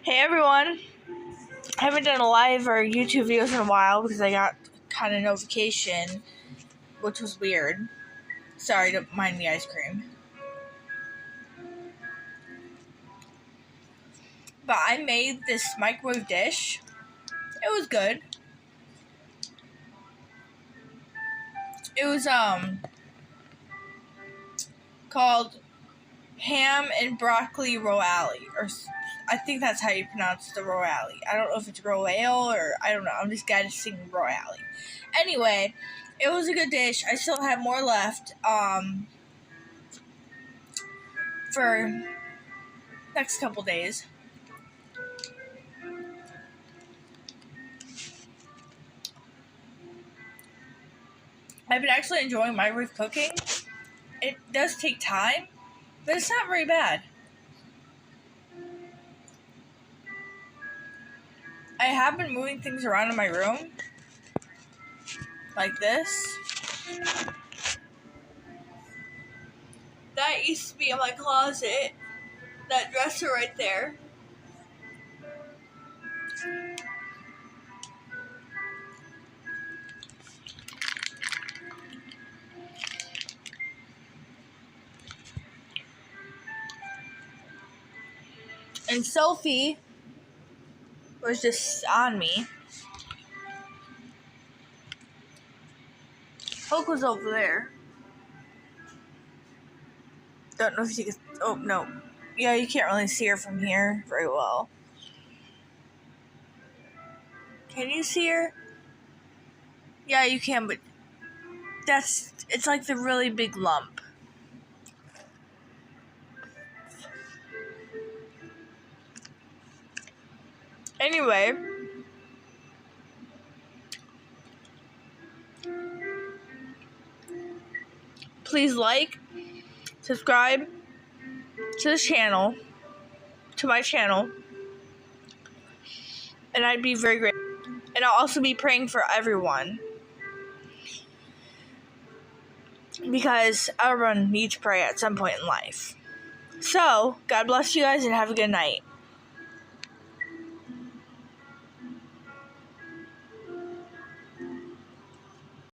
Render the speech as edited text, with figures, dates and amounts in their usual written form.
Hey everyone! I haven't done a live or YouTube videos in a while because I got kind of notification, which was weird. Sorry, don't mind the ice cream. But I made this microwave dish. It was good. It was called ham and broccoli royale, or I think that's how you pronounce the royale. I don't know if it's royale or I don't know. I'm just guessing royale. Anyway, it was a good dish. I still have more left. For next couple days. I've been actually enjoying microwave cooking. It does take time, but it's not very bad. I have been moving things around in my room, like this. That used to be in my closet, that dresser right there. And Sophie was just on me. Hope was over there. Don't know if you can. Oh, no. Yeah, you can't really see her from here very well. Can you see her? Yeah, you can, but it's like the really big lump. Anyway, please like, subscribe to the channel, to my channel, and I'd be very grateful. And I'll also be praying for everyone, because everyone needs prayer at some point in life. So, God bless you guys and have a good night.